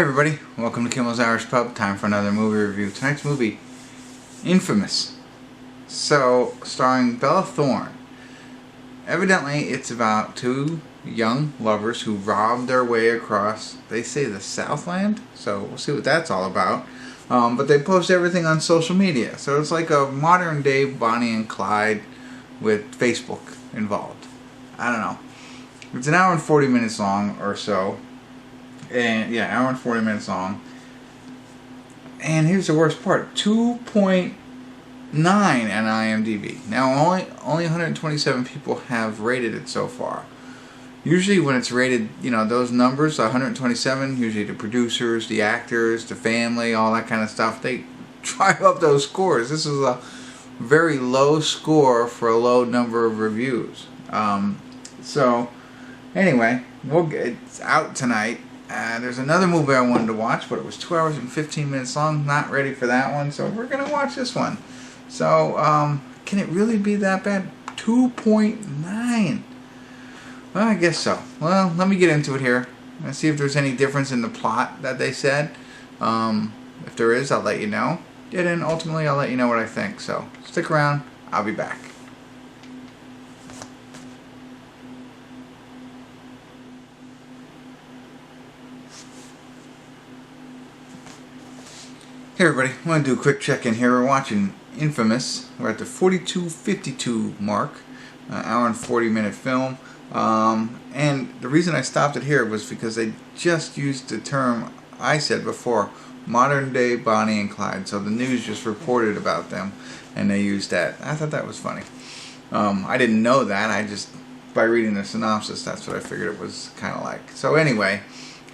Hey everybody, welcome to Kimmel's Irish Pub. Time for another movie review. Tonight's movie, Infamous. So, starring Bella Thorne. Evidently, it's about two young lovers who rob their way across, they say, the Southland. So, we'll see what that's all about. But they post everything on social media. So, it's like a modern day Bonnie and Clyde with Facebook involved. I don't know. It's an hour and 40 minutes long or so. And yeah, hour and 40 minutes long. And here's the worst part: 2.9 on IMDb. Now only 127 people have rated it so far. Usually when it's rated, you know, those numbers, 127, usually the producers, the actors, the family, all that kind of stuff, they drive up those scores. This is a very low score for a low number of reviews. So anyway, it's out tonight. There's another movie I wanted to watch, but it was 2 hours and 15 minutes long. Not ready for that one, so we're going to watch this one. So, can it really be that bad? 2.9. Well, I guess so. Well, let me get into it here. Let's see if there's any difference in the plot that they said. If there is, I'll let you know. And then ultimately, I'll let you know what I think. So, stick around. I'll be back. Hey everybody, I want to do a quick check-in here. We're watching Infamous. We're at the 42:52 mark, hour and 40-minute film. And the reason I stopped it here was because they just used the term I said before, modern day Bonnie and Clyde. So the news just reported about them, and they used that. I thought that was funny. I didn't know that. I just, by reading the synopsis, that's what I figured it was kind of like. So anyway,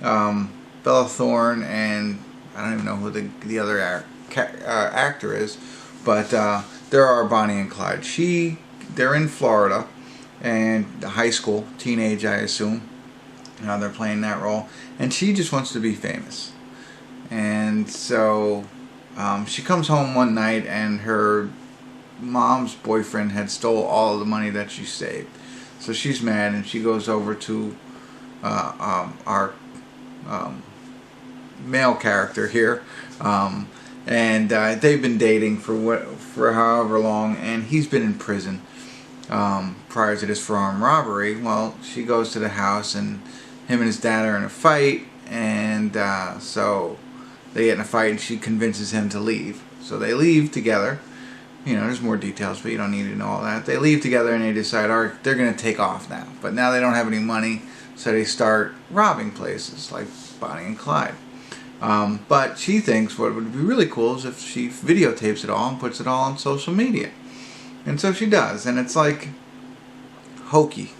Bella Thorne and I don't even know who the other actor is, but there are Bonnie and Clyde. They're in Florida, and high school, teenage, I assume. They're playing that role, and she just wants to be famous. And so she comes home one night, and her mom's boyfriend had stole all of the money that she saved. So she's mad, and she goes over to our male character here, and they've been dating for however long, and he's been in prison prior to this for armed robbery. Well, she goes to the house, and him and his dad are in a fight, and so they get in a fight, and she convinces him to leave. So they leave together. You know, there's more details, but you don't need to know all that. They leave together, and they decide, all right, they're going to take off now. But now they don't have any money, so they start robbing places like Bonnie and Clyde. But she thinks what would be really cool is if she videotapes it all and puts it all on social media. And so she does, and it's like hokey.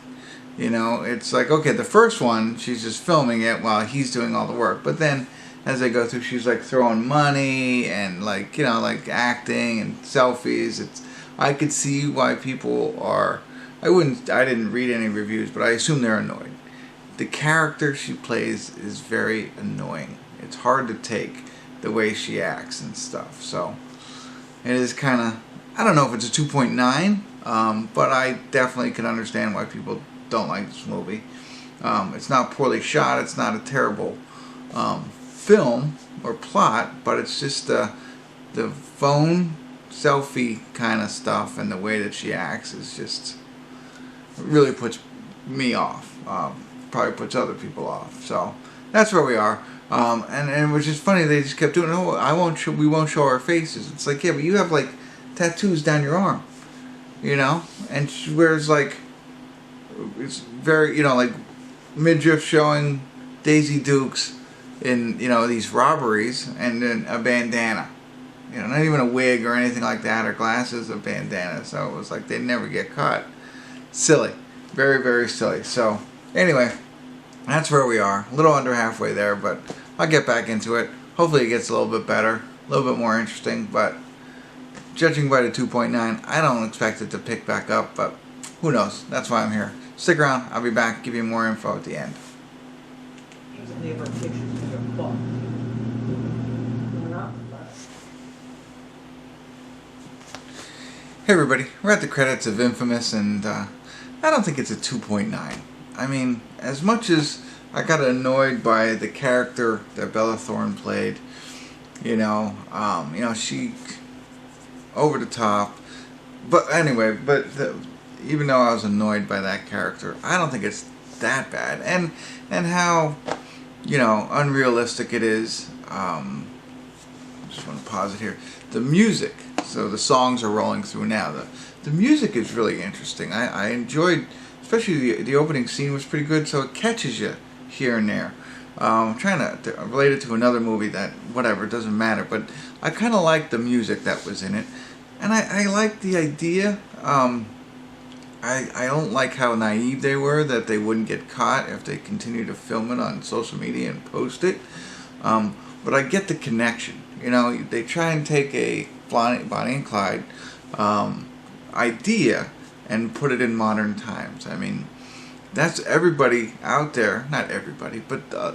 You know, it's like, okay, the first one, she's just filming it while he's doing all the work. But then as they go through, she's like throwing money and like, you know, like acting and selfies. I could see why people are, I didn't read any reviews, but I assume they're annoyed. The character she plays is very annoying. It's hard to take the way she acts and stuff. So it is kind of, I don't know if it's a 2.9, but I definitely can understand why people don't like this movie. It's not poorly shot. It's not a terrible film or plot, but it's just the phone selfie kind of stuff, and the way that she acts is just, it really puts me off. Probably puts other people off. So that's where we are. And it was just funny, they just kept doing, oh, we won't show our faces. It's like, yeah, but you have like tattoos down your arm, you know? And she wears like, it's very, you know, like midriff showing Daisy Dukes in, you know, these robberies, and then a bandana. You know, not even a wig or anything like that, or glasses, a bandana. So it was like they never get caught. Silly. Very, very silly. So anyway, that's where we are. A little under halfway there, but I'll get back into it. Hopefully it gets a little bit better, a little bit more interesting, but judging by the 2.9, I don't expect it to pick back up, but who knows? That's why I'm here. Stick around. I'll be back, give you more info at the end. Hey everybody, we're at the credits of Infamous, and I don't think it's a 2.9. I mean, as much as I got annoyed by the character that Bella Thorne played. She over the top. But anyway, even though I was annoyed by that character, I don't think it's that bad. And how, unrealistic it is. I just want to pause it here. The music. So the songs are rolling through now. The music is really interesting. I enjoyed, especially the opening scene was pretty good. So it catches you here and there. I'm trying to relate it to another movie that, whatever, it doesn't matter. But I kind of like the music that was in it. And I like the idea. I don't like how naive they were that they wouldn't get caught if they continue to film it on social media and post it. But I get the connection. They try and take a Bonnie and Clyde idea and put it in modern times. I mean, that's everybody out there, not everybody, but a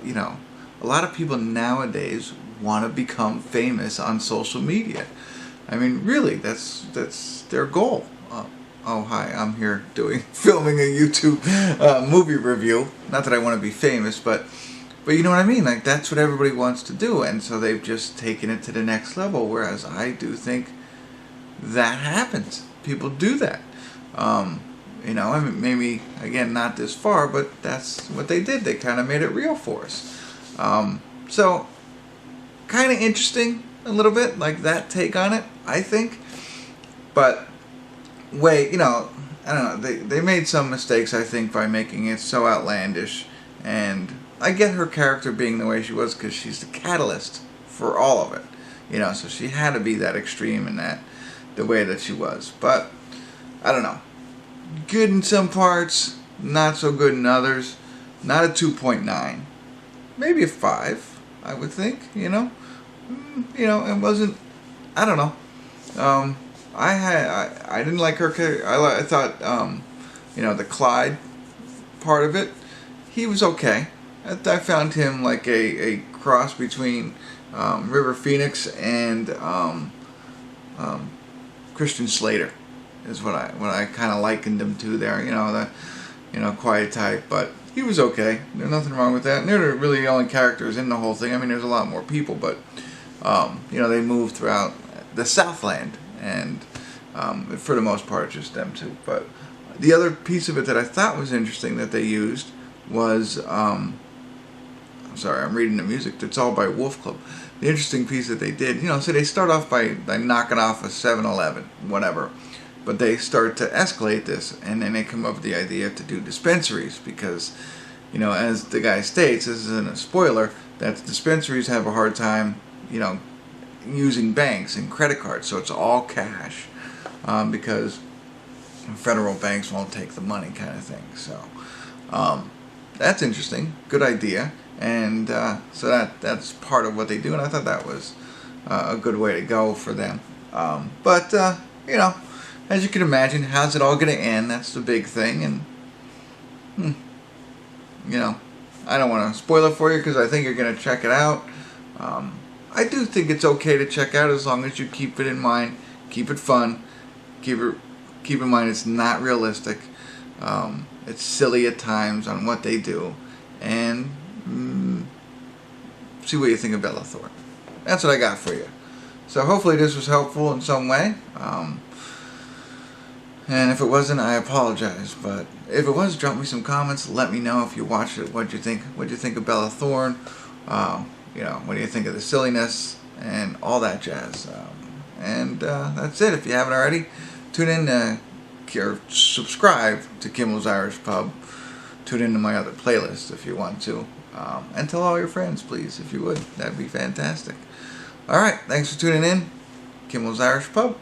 lot of people nowadays want to become famous on social media. I mean, really, that's their goal. Oh, hi, I'm here filming a YouTube movie review. Not that I want to be famous, but you know what I mean? Like, that's what everybody wants to do, and so they've just taken it to the next level, whereas I do think that happens. People do that. I mean, maybe, again, not this far, but that's what they did. They kind of made it real for us. So, kind of interesting a little bit, like that take on it, I think. But, I don't know, they made some mistakes, I think, by making it so outlandish. And I get her character being the way she was because she's the catalyst for all of it. So she had to be that extreme in the way that she was. But, I don't know. Good in some parts, not so good in others. Not a 2.9. Maybe a 5, I would think, it wasn't, I don't know. I didn't like her character. I thought, the Clyde part of it, he was okay. I found him like a cross between River Phoenix and Christian Slater, is what I kind of likened him to there. The quiet type, but he was okay. There's nothing wrong with that. And they're really the only characters in the whole thing. I mean, there's a lot more people, but they move throughout the Southland, and for the most part, just them two. But the other piece of it that I thought was interesting that they used was, I'm sorry, I'm reading the music. It's all by Wolf Club. The interesting piece that they did, so they start off by knocking off a 7-Eleven, whatever. But they start to escalate this, and then they come up with the idea to do dispensaries because, as the guy states, this isn't a spoiler, that dispensaries have a hard time, using banks and credit cards, so it's all cash because federal banks won't take the money, kind of thing. So that's interesting, good idea, and so that's part of what they do, and I thought that was a good way to go for them. But as you can imagine, how's it all going to end? That's the big thing, and I don't want to spoil it for you because I think you're going to check it out. I do think it's okay to check out as long as you keep it in mind, keep it fun, keep in mind it's not realistic. It's silly at times on what they do, and see what you think of Bella Thorne. That's what I got for you. So hopefully this was helpful in some way. And if it wasn't, I apologize. But if it was, drop me some comments. Let me know if you watched it. What'd you think? What'd you think of Bella Thorne? What do you think of the silliness and all that jazz? That's it. If you haven't already, tune in or subscribe to Kimmel's Irish Pub. Tune into my other playlist if you want to. And tell all your friends, please, if you would. That'd be fantastic. All right. Thanks for tuning in. Kimmel's Irish Pub.